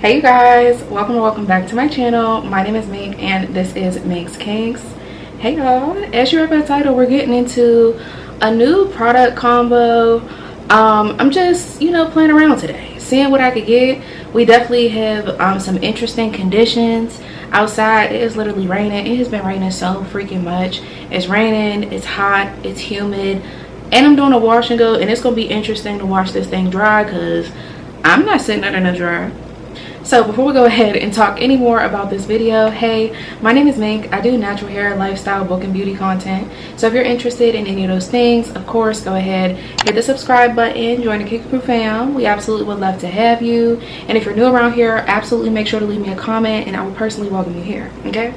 Hey you guys, welcome back to my channel. My name is Mink and this is MinksKinks. Hey y'all, as you read by the title, we're getting into a new product combo. I'm just, playing around today, seeing what I could get. We definitely have some interesting conditions outside. It is literally raining. It has been raining so freaking much. It's raining, it's hot, it's humid, and I'm doing a wash and go, and it's gonna be interesting to watch this thing dry because I'm not sitting under no dryer. So before we go ahead and talk any more about this video, hey, my name is Mink. I do natural hair, lifestyle, book, and beauty content. So if you're interested in any of those things, of course, go ahead, hit the subscribe button, join the Kinks Crew fam. We absolutely would love to have you. And if you're new around here, absolutely make sure to leave me a comment and I will personally welcome you here, okay?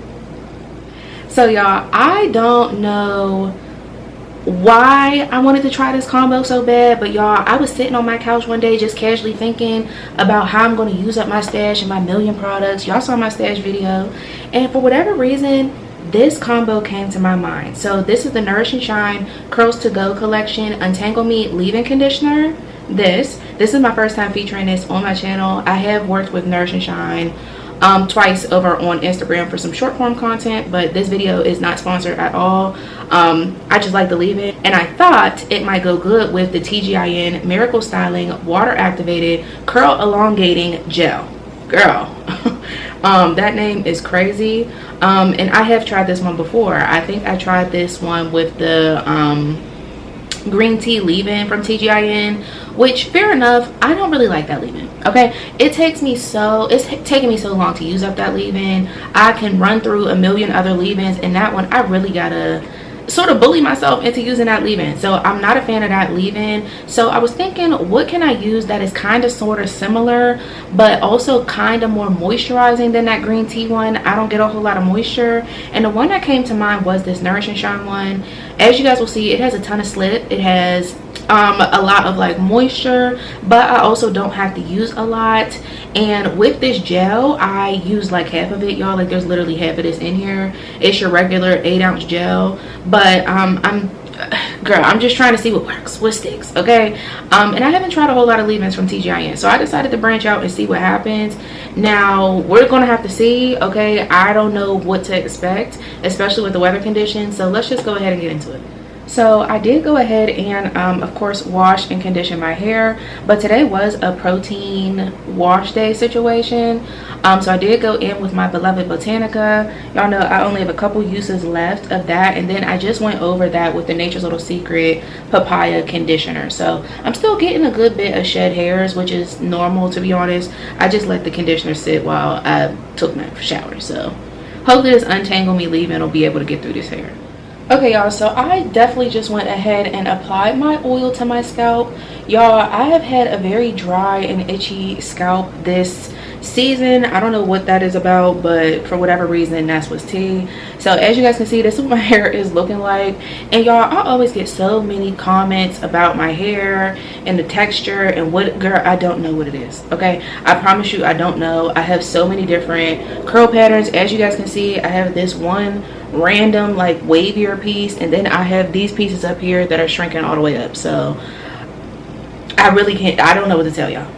So y'all, I don't know why I wanted to try this combo so bad, but y'all, I was sitting on my couch one day just casually thinking about how I'm going to use up my stash and my million products. Y'all saw my stash video, and for whatever reason this combo came to my mind. So this is the Nourish and Shine Curls to Go collection Untangle Me leave-in conditioner. This is my first time featuring this on my channel. I have worked with Nourish and Shine twice over on Instagram for some short form content, but this video is not sponsored at all. I just like to leave it, and I thought it might go good with the TGIN Miracle Styling Water Activated Curl Elongating Gel. Girl, that name is crazy. And I have tried this one before. I think I tried this one with the green tea leave-in from TGIN, which, fair enough, I don't really like that leave-in. Okay, it's taking me so long to use up that leave-in. I can run through a million other leave-ins, and that one I really gotta sort of bully myself into using that leave-in. So I'm not a fan of that leave-in. So I was thinking, what can I use that is kind of sort of similar but also kind of more moisturizing than that green tea one? I don't get a whole lot of moisture, and the one that came to mind was this Nourish and Shine one. As you guys will see, it has a ton of slip. It has a lot of like moisture, but I also don't have to use a lot. And with this gel, I use like half of it, y'all. Like, there's literally half of this in here. It's your regular 8-ounce gel, but I'm just trying to see what works, what sticks, okay? And I haven't tried a whole lot of leave-ins from TGIN, so I decided to branch out and see what happens. Now we're gonna have to see, okay? I don't know what to expect, especially with the weather conditions, so let's just go ahead and get into it. So I did go ahead and of course wash and condition my hair, but today was a protein wash day situation. So I did go in with my beloved Botanica. Y'all know I only have a couple uses left of that, and then I just went over that with the Nature's Little Secret papaya conditioner. So I'm still getting a good bit of shed hairs, which is normal, to be honest. I just let the conditioner sit while I took my shower, so hopefully this Untangle Me leave-in will be able to get through this hair. Okay y'all, so I definitely just went ahead and applied my oil to my scalp. Y'all, I have had a very dry and itchy scalp this season. I don't know what that is about, but for whatever reason, that's what's tea. So as you guys can see, this is what my hair is looking like. And y'all, I always get so many comments about my hair and the texture and what, girl, I don't know what it is, okay? I promise you, I don't know. I have so many different curl patterns. As you guys can see, I have this one random like wavier piece, and then I have these pieces up here that are shrinking all the way up. So I don't know what to tell y'all.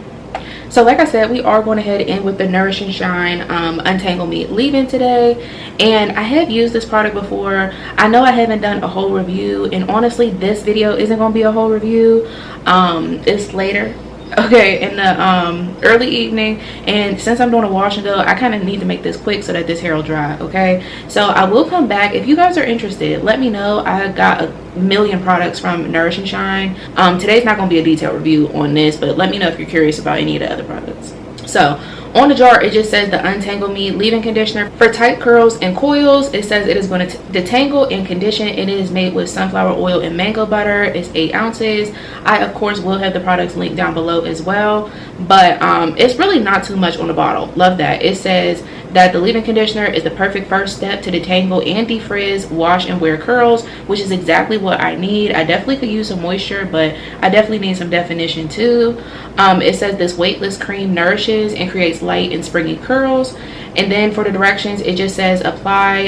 So like I said, we are going ahead in with the Nourish and Shine Untangle Me leave-in today, and I have used this product before. I know I haven't done a whole review, and honestly this video isn't going to be a whole review. It's later, okay, in the early evening, and since I'm doing a wash and go, I kind of need to make this quick so that this hair will dry, okay? So I will come back. If you guys are interested, let me know. I got a million products from Nourish and Shine. Today's not going to be a detailed review on this, but let me know if you're curious about any of the other products. So on the jar, it just says the Untangle Me leave-in conditioner for tight curls and coils. It says it is going to detangle and condition. It is made with sunflower oil and mango butter. It's 8 ounces. I of course will have the products linked down below as well, but it's really not too much on the bottle. Love that. It says that the leave-in conditioner is the perfect first step to detangle and defrizz, wash and wear curls, which is exactly what I need. I definitely could use some moisture, but I definitely need some definition too. It says this weightless cream nourishes and creates light and springy curls. And then for the directions, it just says apply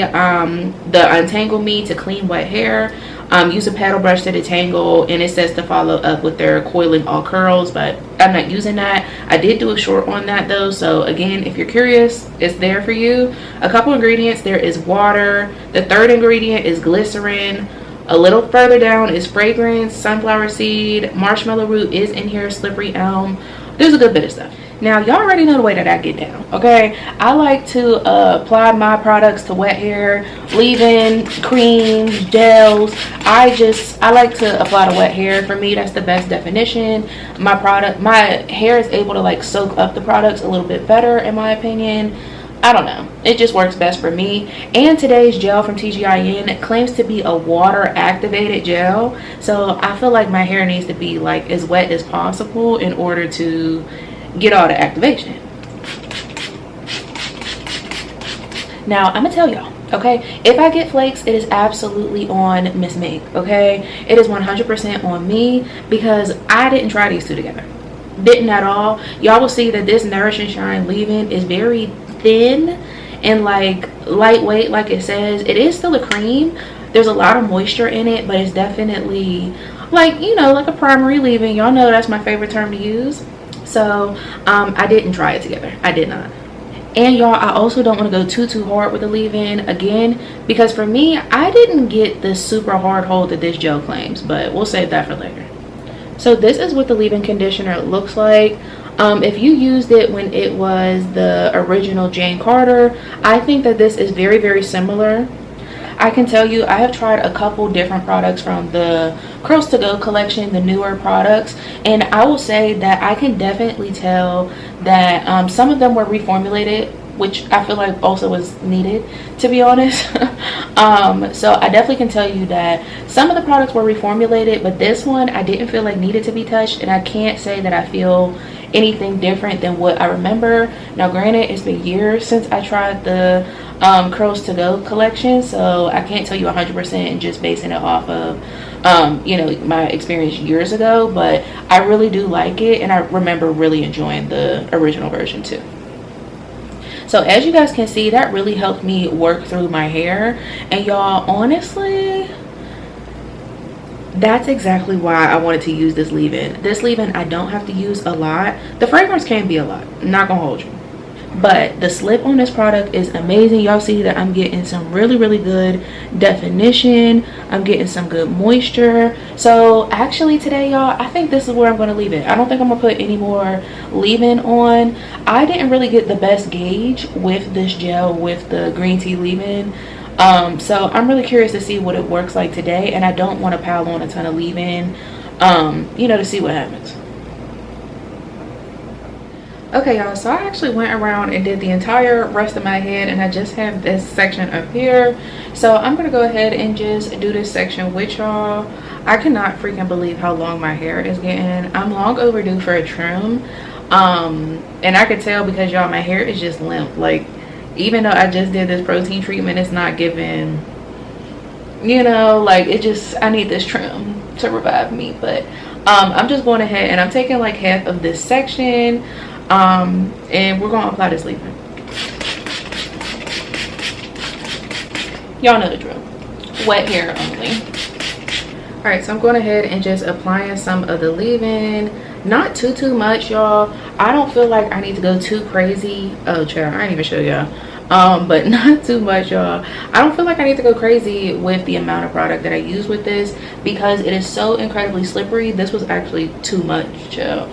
the Untangle Me to clean wet hair. use a paddle brush to detangle, and it says to follow up with their coiling all curls, but I'm not using that. I did do a short on that though, so again, if you're curious, it's there for you. A couple ingredients, there is water. The third ingredient is glycerin. A little further down is fragrance, sunflower seed, marshmallow root is in here, slippery elm. There's a good bit of stuff. Now, y'all already know the way that I get down, okay? I like to apply my products to wet hair, leave-in, creams, gels. I like to apply to wet hair. For me, that's the best definition. My hair is able to like soak up the products a little bit better, in my opinion. I don't know, it just works best for me. And today's gel from TGIN claims to be a water activated gel, so I feel like my hair needs to be like as wet as possible in order to get all the activation. Now I'm gonna tell y'all, okay, if I get flakes, it is absolutely on Miss Mink, okay? It is 100% on me because I didn't try these two together. Didn't at all. Y'all will see that this Nourish and Shine leave-in is very thin and like lightweight, like it says. It is still a cream. There's a lot of moisture in it, but it's definitely like, you know, like a primary leave-in. Y'all know that's my favorite term to use. So I didn't try it together. I did not. And y'all, I also don't want to go too hard with the leave-in again, because for me, I didn't get the super hard hold that this gel claims, but we'll save that for later. So this is what the leave-in conditioner looks like. If you used it when it was the original Jane Carter, I think that this is very, very similar. I can tell you, I have tried a couple different products from the Curls to Go collection, the newer products, and I will say that I can definitely tell that some of them were reformulated, which I feel like also was needed, to be honest. So I definitely can tell you that some of the products were reformulated, but this one I didn't feel like needed to be touched, and I can't say that I feel anything different than what I remember. Now granted, it's been years since I tried the Curls to Go collection, so I can't tell you 100% just basing it off of you know, my experience years ago, but I really do like it, and I remember really enjoying the original version too. So as you guys can see, that really helped me work through my hair. And y'all, honestly, that's exactly why I wanted to use this leave-in. This leave-in I don't have to use a lot. The fragrance can be a lot, I'm not gonna hold you, but the slip on this product is amazing. Y'all see that I'm getting some really, really good definition. I'm getting some good moisture. So actually today, y'all, I think this is where I'm going to leave it. I don't think I'm going to put any more leave-in on. I didn't really get the best gauge with this gel with the green tea leave-in. So I'm really curious to see what it works like today, and I don't want to pile on a ton of leave-in, you know, to see what happens. Okay, y'all, so I actually went around and did the entire rest of my head, and I just have this section up here. So I'm gonna go ahead and just do this section with y'all. I cannot freaking believe how long my hair is getting. I'm long overdue for a trim, and I could tell because y'all, my hair is just limp. Like, even though I just did this protein treatment, it's not giving, you know, like, it just, I need this trim to revive me. But I'm just going ahead and I'm taking like half of this section, and we're gonna apply this leave-in. Y'all know the drill, wet hair only. All right, so I'm going ahead and just applying some of the leave-in. Not too much, y'all. I don't feel like I need to go too crazy. Oh child, I didn't even show y'all. But not too much, y'all. I don't feel like I need to go crazy with the amount of product that I use with this because it is so incredibly slippery. This was actually too much, child.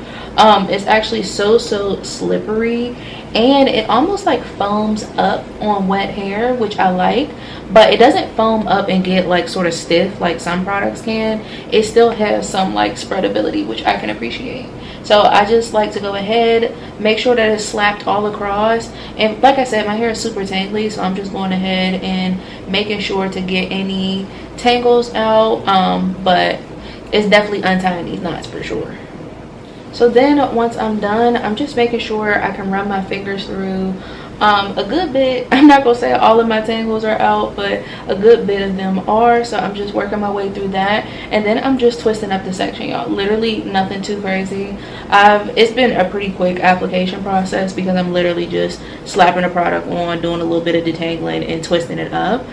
It's actually so slippery, and it almost like foams up on wet hair, which I like, but it doesn't foam up and get like sort of stiff like some products can. It still has some like spreadability, which I can appreciate. So I just like to go ahead, make sure that it's slapped all across. And like I said, my hair is super tangly, so I'm just going ahead and making sure to get any tangles out, but it's definitely untying these knots for sure. So then once I'm done, I'm just making sure I can run my fingers through A good bit, I'm not gonna say all of my tangles are out, but a good bit of them are, so I'm just working my way through that. And then I'm just twisting up the section, y'all. Literally nothing too crazy. It's been a pretty quick application process because I'm literally just slapping the product on, doing a little bit of detangling and twisting it up.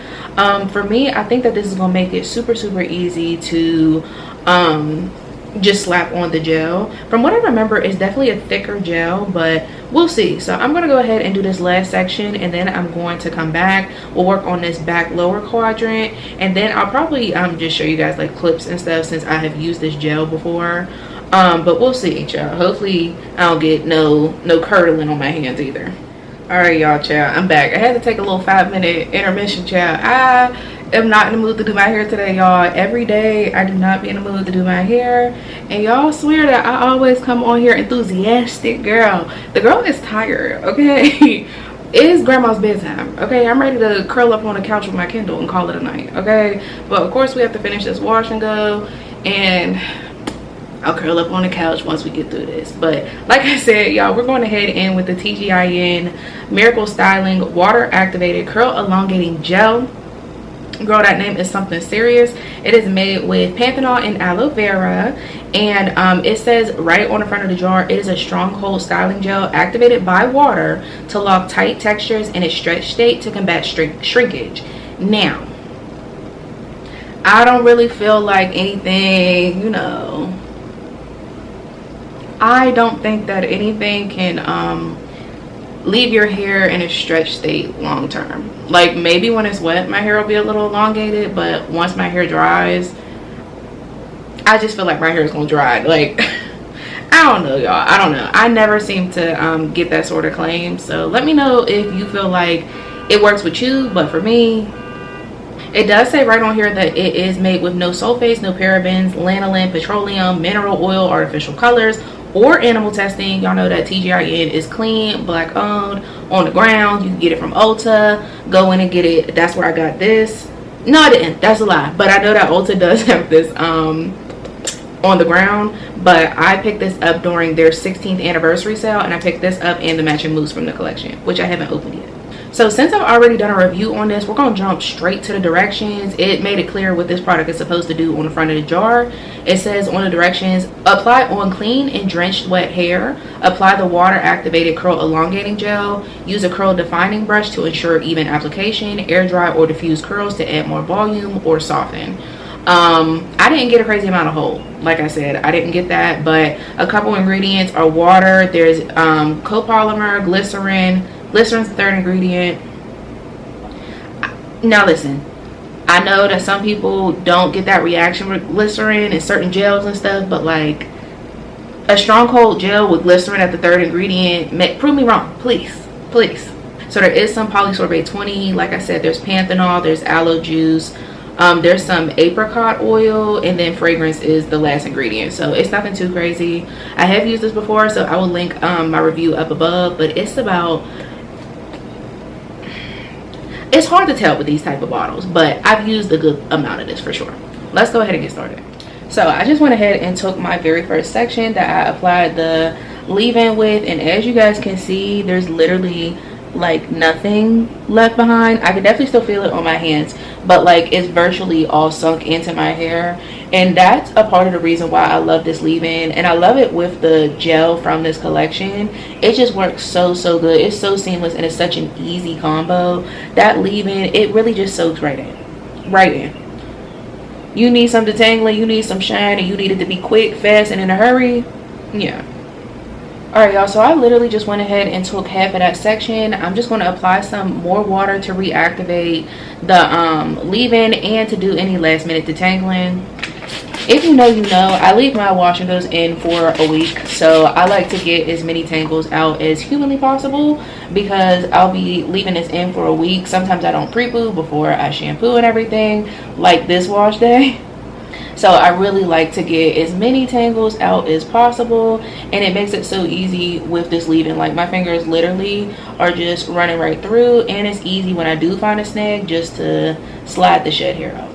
For me, I think that this is gonna make it super easy to just slap on the gel. From what I remember, it's definitely a thicker gel, but we'll see. So I'm going to go ahead and do this last section, and then I'm going to come back. We'll work on this back lower quadrant, and then I'll probably just show you guys like clips and stuff since I have used this gel before. But we'll see, y'all. Hopefully I don't get no curdling on my hands either. All right, y'all, child, I'm back. I had to take a little 5-minute intermission, child. I am not in the mood to do my hair today, y'all. Every day I do not be in the mood to do my hair, and y'all swear that I always come on here enthusiastic. Girl, the girl is tired, okay? It's grandma's bedtime, okay? I'm ready to curl up on the couch with my Kindle and call it a night, okay? But of course we have to finish this wash and go, and I'll curl up on the couch once we get through this. But like I said, y'all, we're going to head in with the TGIN Miracle Styling Water Activated Curl Elongating Gel. Girl, that name is something serious. It is made with panthenol and aloe vera, and it says right on the front of the jar, it is a stronghold styling gel activated by water to lock tight textures in a stretch state to combat shrinkage. Now, I don't really feel like anything, you know, I don't think that anything can leave your hair in a stretch state long term. Like maybe when it's wet my hair will be a little elongated, but once my hair dries, I just feel like my hair is gonna dry. Like I don't know, y'all. I don't know. I never seem to get that sort of claim. So let me know if you feel like it works with you. But for me, it does say right on here that it is made with no sulfates, no parabens, lanolin, petroleum, mineral oil, artificial colors, or animal testing. Y'all know that TGIN is clean, black owned, on the ground. You can get it from Ulta. Go in and get it. That's where I got this. No, I didn't. That's a lie. But I know that Ulta does have this on the ground. But I picked this up during their 16th anniversary sale, and I picked this up and the matching mousse from the collection, which I haven't opened yet. So since I've already done a review on this, we're going to jump straight to the directions. It made it clear what this product is supposed to do on the front of the jar. It says on the directions, apply on clean and drenched wet hair. Apply the water activated curl elongating gel. Use a curl defining brush to ensure even application. Air dry or diffuse curls to add more volume or soften. I didn't get a crazy amount of hold. Like I said, I didn't get that, but a couple ingredients are water. There's copolymer, glycerin. Glycerin's the third ingredient. Now listen, I know that some people don't get that reaction with glycerin and certain gels and stuff, but like a stronghold gel with glycerin at the third ingredient, prove me wrong, please. So there is some polysorbate 20. Like I said, there's panthenol, there's aloe juice, there's some apricot oil, and then fragrance is the last ingredient. So it's nothing too crazy. I have used this before, so I will link my review up above, but it's hard to tell with these type of bottles, but I've used a good amount of this for sure. Let's go ahead and get started. So I just went ahead and took my very first section that I applied the leave-in with, and as you guys can see, there's literally like nothing left behind. I can definitely still feel it on my hands, but like it's virtually all sunk into my hair, and that's a part of the reason why I love this leave-in, and I love it with the gel from this collection. It just works so good. It's so seamless, and it's such an easy combo. That leave-in, it really just soaks right in. You need some detangling, you need some shine, and you need it to be quick, fast, and in a hurry. Yeah. Alright, y'all, so I literally just went ahead and took half of that section. I'm just going to apply some more water to reactivate the leave-in and to do any last minute detangling. If you know, you know, I leave my wash and goes in for a week, so I like to get as many tangles out as humanly possible because I'll be leaving this in for a week. Sometimes I don't pre-poo before I shampoo and everything, like this wash day. So I really like to get as many tangles out as possible, and it makes it so easy with this leave-in. Like my fingers literally are just running right through, and it's easy when I do find a snag just to slide the shed hair out.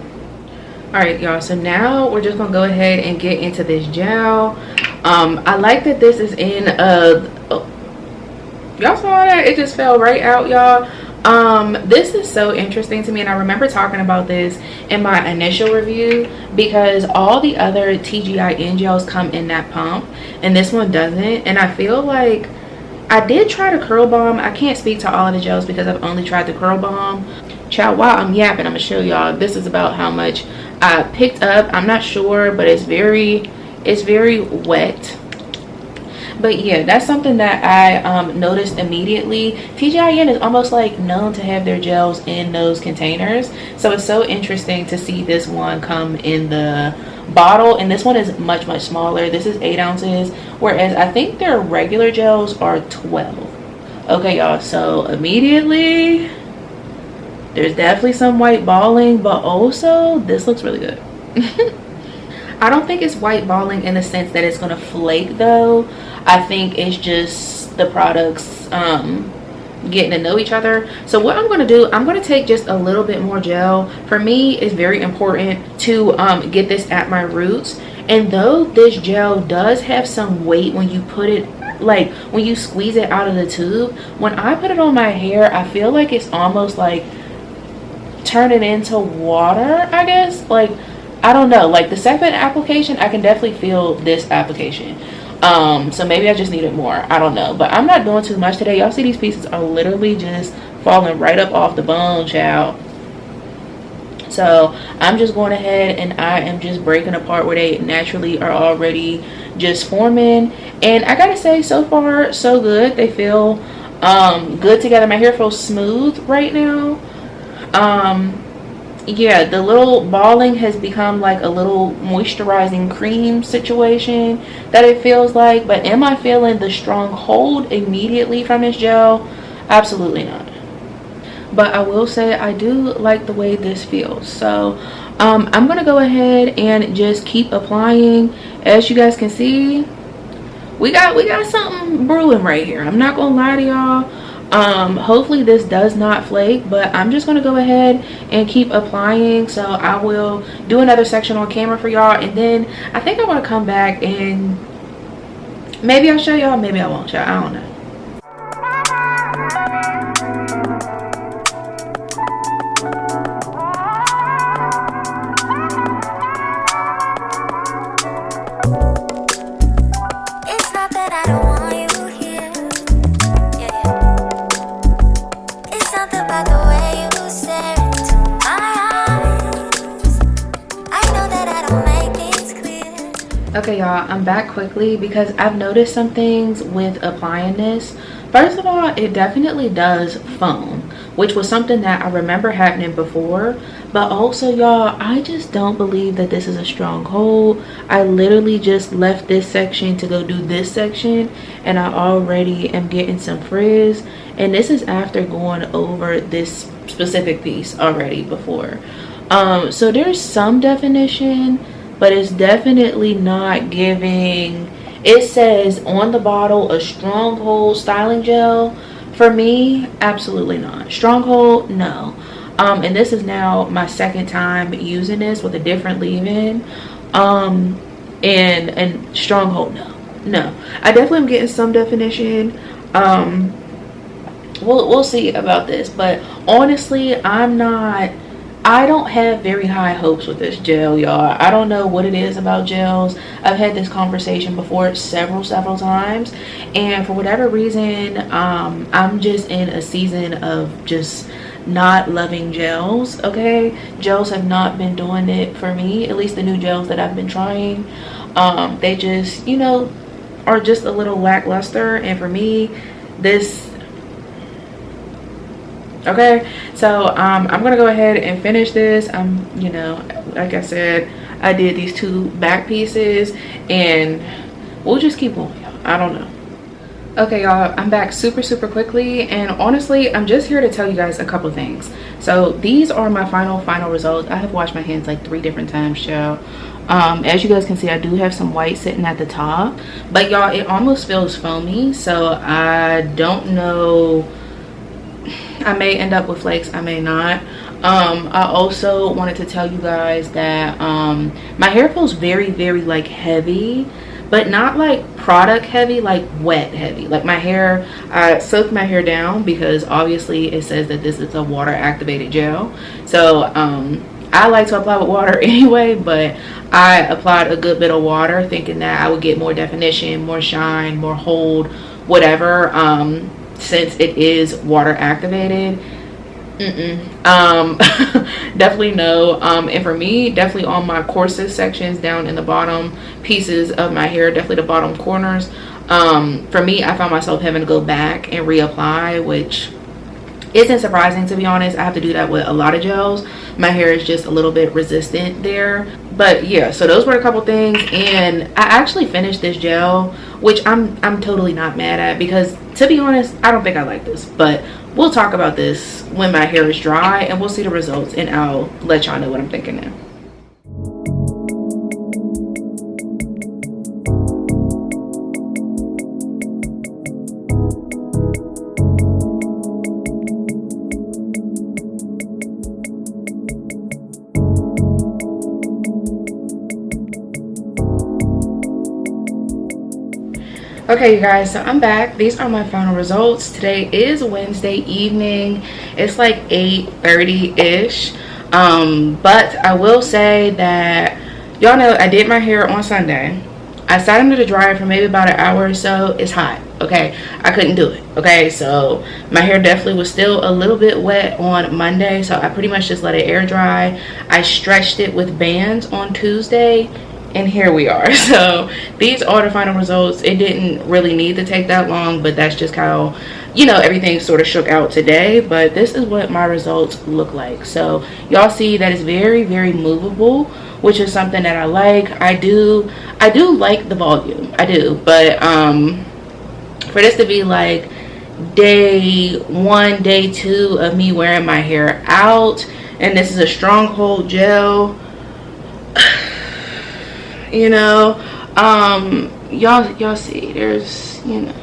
Alright, y'all, so now we're just gonna go ahead and get into this gel. I like that this is in Y'all saw that? It just fell right out, y'all. This is so interesting to me, and I remember talking about this in my initial review, because all the other TGIN gels come in that pump and this one doesn't. And I feel like I did try the curl bomb. I can't speak to all of the gels because I've only tried the curl bomb. Child, while I'm yapping, I'm gonna show y'all. This is about how much I picked up. I'm not sure, but it's very wet. But yeah, that's something that I noticed immediately. TGIN is almost like known to have their gels in those containers, so it's so interesting to see this one come in the bottle. And this one is much smaller. This is 8 ounces, whereas I think their regular gels are 12. Okay, y'all, so immediately there's definitely some white balling, but also this looks really good. I don't think it's white balling in the sense that it's gonna flake though. I think it's just the products getting to know each other. So what I'm gonna do, I'm gonna take just a little bit more gel. For me, it's very important to get this at my roots. And though this gel does have some weight when you put it, like when you squeeze it out of the tube, when I put it on my hair, I feel like it's almost like turning into water, I guess. Like, I don't know, like the second application, I can definitely feel this application. So maybe I just needed more, I don't know, but I'm not doing too much today. Y'all see these pieces are literally just falling right up off the bone, child. So I'm just going ahead and I am just breaking apart where they naturally are already just forming. And I gotta say, so far so good. They feel good together. My hair feels smooth right now. Yeah, the little balling has become like a little moisturizing cream situation that it feels like. But am I feeling the strong hold immediately from this gel? Absolutely not. But I will say I do like the way this feels. So I'm gonna go ahead and just keep applying. As you guys can see, we got something brewing right here. I'm not gonna lie to y'all. Hopefully this does not flake, but I'm just gonna go ahead and keep applying. So I will do another section on camera for y'all, and then I think I want to come back and maybe I'll show y'all, maybe I won't show, I don't know. Okay, y'all, I'm back quickly because I've noticed some things with applying this. First of all, it definitely does foam, which was something that I remember happening before. But also, y'all, I just don't believe that this is a strong hold. I literally just left this section to go do this section, and I already am getting some frizz. And this is after going over this specific piece already before. So there's some definition, but it's definitely not giving. It says on the bottle a stronghold styling gel. For me, absolutely not. Stronghold, no. And this is now my second time using this with a different leave-in. And stronghold, no. I definitely am getting some definition. We'll see about this, but honestly, I don't have very high hopes with this gel, y'all. I don't know what it is about gels. I've had this conversation before several times, and for whatever reason, I'm just in a season of just not loving gels. Okay, gels have not been doing it for me, at least the new gels that I've been trying. They just, you know, are just a little lackluster, and for me, this. Okay, so I'm gonna go ahead and finish this. You know, like I said, I did these 2 back pieces, and we'll just keep going, y'all. I don't know. Okay, y'all, I'm back super quickly, and honestly, I'm just here to tell you guys a couple things. So these are my final results. I have washed my hands like 3 different times, y'all. As you guys can see, I do have some white sitting at the top, but y'all, it almost feels foamy, so I don't know. I may end up with flakes, I may not. I also wanted to tell you guys that my hair feels very like heavy, but not like product heavy, like wet heavy. Like my hair, I soaked my hair down because obviously it says that this is a water activated gel. So I like to apply with water anyway, but I applied a good bit of water thinking that I would get more definition, more shine, more hold, whatever, since it is water activated. Definitely no. And for me, definitely on my coarsest sections down in the bottom pieces of my hair, definitely the bottom corners, for me, I found myself having to go back and reapply, which isn't surprising, to be honest. I have to do that with a lot of gels. My hair is just a little bit resistant there. But yeah, so those were a couple things, and I actually finished this gel, which I'm totally not mad at, because to be honest, I don't think I like this, but we'll talk about this when my hair is dry and we'll see the results, and I'll let y'all know what I'm thinking now. Okay, you guys, so I'm back. These are my final results. Today is Wednesday evening. It's like 8:30-ish. But I will say that, y'all know I did my hair on Sunday. I sat under the dryer for maybe about an hour or so. It's hot, okay? I couldn't do it, okay? So my hair definitely was still a little bit wet on Monday, so I pretty much just let it air dry. I stretched it with bands on Tuesday, and here we are. So these are the final results. It didn't really need to take that long, but that's just how, you know, everything sort of shook out today. But this is what my results look like. So y'all see that it's very, very movable, which is something that I like. I do like the volume, I do, but for this to be like day 1, day 2 of me wearing my hair out, and this is a stronghold gel, you know, y'all see, there's, you know,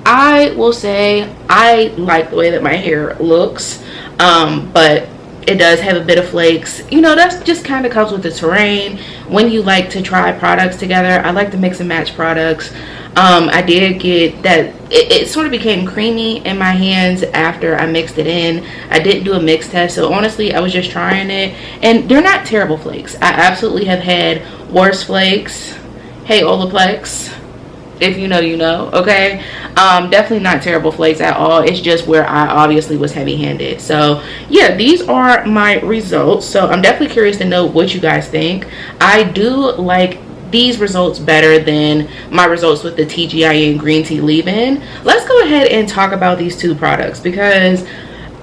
I will say I like the way that my hair looks, but it does have a bit of flakes. You know, that's just kind of comes with the terrain when you like to try products together. I like to mix and match products. I did get that it sort of became creamy in my hands after I mixed it in. I didn't do a mix test, so honestly I was just trying it, and they're not terrible flakes. I absolutely have had worse flakes. Hey, Olaplex, if you know, you know, okay? Definitely not terrible flakes at all. It's just where I obviously was heavy-handed. So yeah, these are my results. So I'm definitely curious to know what you guys think. I do like these results better than my results with the TGIN green tea leave-in. Let's go ahead and talk about these two products, because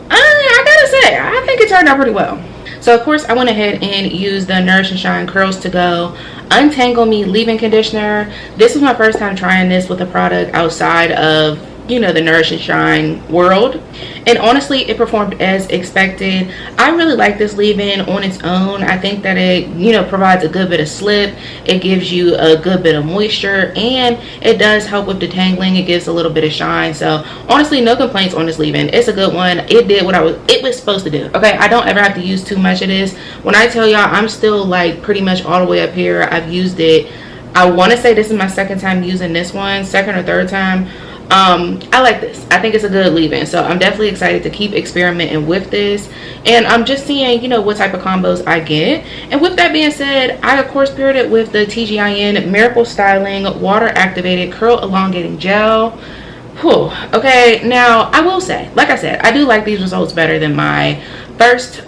I gotta say, I think it turned out pretty well. So of course I went ahead and used the Nourish and Shine Curls to Go Untangle Me leave-in conditioner. This was my first time trying this with a product outside of, you know, the Nourish and Shine world, and honestly it performed as expected. I really like this leave-in on its own. I think that it, you know, provides a good bit of slip. It gives you a good bit of moisture, and it does help with detangling. It gives a little bit of shine. So honestly, no complaints on this leave-in. It's a good one. It did what it was supposed to do, okay? I don't ever have to use too much of this. When I tell y'all, I'm still like pretty much all the way up here. I've used it, I want to say this is my second time using this one, second or third time. I like this. I think it's a good leave-in, so I'm definitely excited to keep experimenting with this, and I'm just seeing, you know, what type of combos I get. And with that being said, I of course paired it with the TGIN Miracle Styling Water Activated Curl Elongating Gel. Whew. Okay, now I will say, like I said, I do like these results better than my first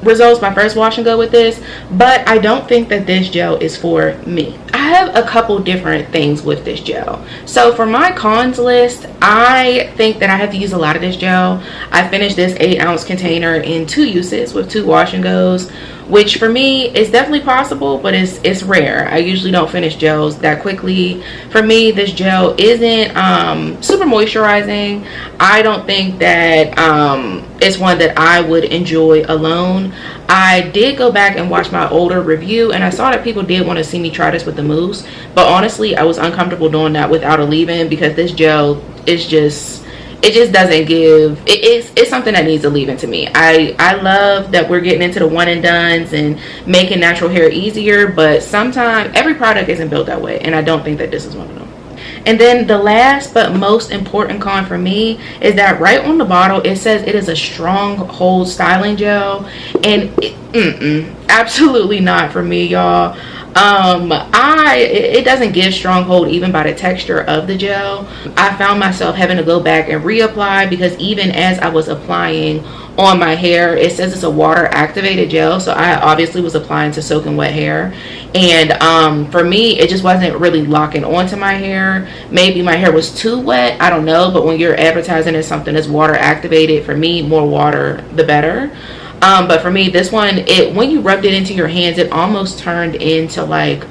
my first wash and go with this, but I don't think that this gel is for me. I have a couple different things with this gel. So for my cons list, I think that I have to use a lot of this gel. I finished this 8-ounce container in 2 uses with 2 wash and goes, which for me is definitely possible, but it's rare. I usually don't finish gels that quickly. For me, this gel isn't super moisturizing. I don't think that it's one that I would enjoy alone. I did go back and watch my older review, and I saw that people did want to see me try this with the mousse, but honestly I was uncomfortable doing that without a leave-in, because this gel is just, it just doesn't give it's something that needs a leave-in to me. I love that we're getting into the one and dones and making natural hair easier, but sometimes every product isn't built that way, and I don't think that this is one of them. And then the last but most important con for me is that right on the bottle it says it is a strong hold styling gel, and absolutely not for me, y'all. It doesn't give strong hold even by the texture of the gel. I found myself having to go back and reapply, because even as I was applying on my hair, it says it's a water activated gel, so I obviously was applying to soaking wet hair, and for me it just wasn't really locking onto my hair. Maybe my hair was too wet, I don't know, but when you're advertising as something that's water activated, for me, more water the better. But for me, this one, when you rubbed it into your hands, it almost turned into like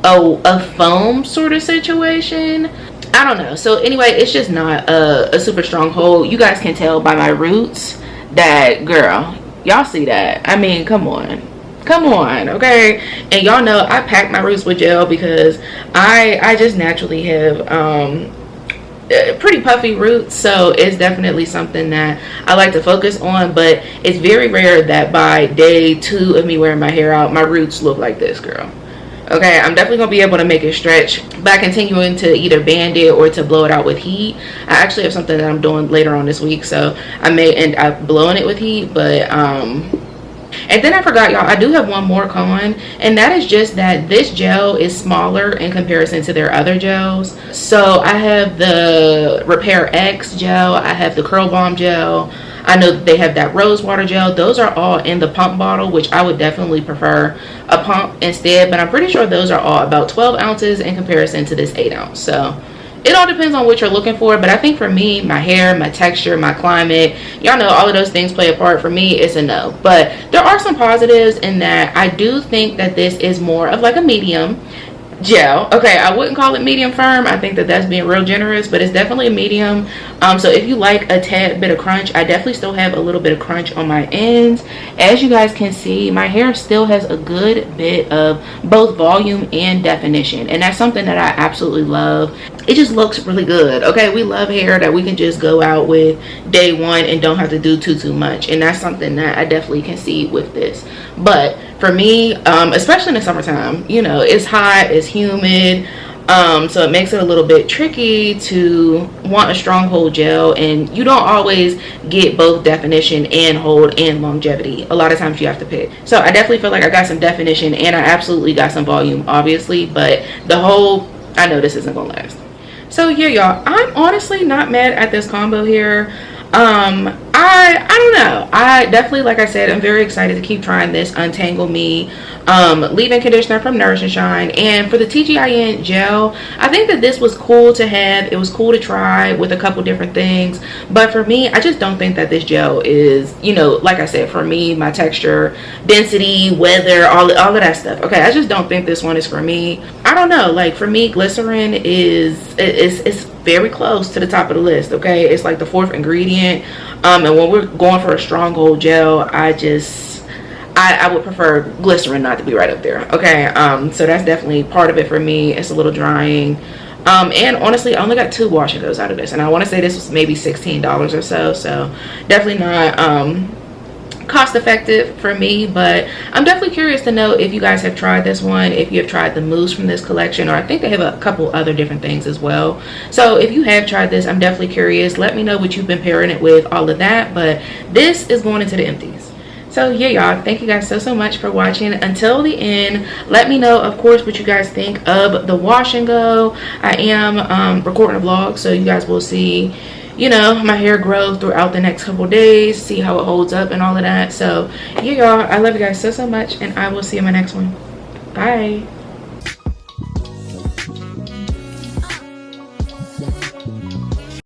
a foam sort of situation. I don't know. So anyway, it's just not a super strong hold. You guys can tell by my roots that, girl, y'all see that? I mean, come on, okay? And y'all know I packed my roots with gel because I just naturally have pretty puffy roots, so it's definitely something that I like to focus on. But it's very rare that by day 2 of me wearing my hair out, my roots look like this, girl. Okay, I'm definitely gonna be able to make it stretch by continuing to either band it or to blow it out with heat. I actually have something that I'm doing later on this week, so I may end up blowing it with heat. But and then I forgot, y'all, I do have one more con, and that is just that this gel is smaller in comparison to their other gels. So I have the Repair X gel, I have the Curl Bomb gel, I know that they have that rose water gel. Those are all in the pump bottle, which I would definitely prefer a pump instead, but I'm pretty sure those are all about 12 ounces in comparison to this 8 ounce. So it all depends on what you're looking for, but I think for me, my hair, my texture, my climate, y'all know all of those things play a part. For me, it's a no. But there are some positives in that I do think that this is more of like a medium gel. Okay, I wouldn't call it medium firm. I think that that's being real generous, but it's definitely a medium. So if you like a tad bit of crunch, I definitely still have a little bit of crunch on my ends. As you guys can see, my hair still has a good bit of both volume and definition, and that's something that I absolutely love. It just looks really good. Okay, we love hair that we can just go out with day 1 and don't have to do too much, and that's something that I definitely can see with this. But for me, especially in the summertime, you know, it's hot, it's humid, so it makes it a little bit tricky to want a strong hold gel, and you don't always get both definition and hold and longevity. A lot of times you have to pick. So I definitely feel like I got some definition and I absolutely got some volume, obviously, but the hold, I know this isn't gonna last. So yeah, y'all, I'm honestly not mad at this combo here. I don't know, I definitely, like I said, I'm very excited to keep trying this Untangle Me leave-in conditioner from Nourish and Shine. And for the TGIN gel, I think that this was cool to have. It was cool to try with a couple different things, but for me, I just don't think that this gel is, you know, like I said, for me, my texture, density, weather, all of that stuff. Okay, I just don't think this one is for me. I don't know, like for me, glycerin is very close to the top of the list. Okay, it's like the 4th ingredient, and when we're going for a strong hold gel, I would prefer glycerin not to be right up there. Okay, so that's definitely part of it for me. It's a little drying, and honestly, I only got 2 wash and goes out of this, and I want to say this was maybe $16 or so, so definitely not cost effective for me. But I'm definitely curious to know if you guys have tried this one, if you have tried the mousse from this collection, or I think they have a couple other different things as well. So if you have tried this, I'm definitely curious. Let me know what you've been pairing it with, all of that. But this is going into the empties. So yeah, y'all, thank you guys so much for watching until the end. Let me know, of course, what you guys think of the wash and go. I am recording a vlog, so you guys will see, you know, my hair grow throughout the next couple days, see how it holds up and all of that. So yeah, y'all, I love you guys so much, and I will see you in my next one. Bye.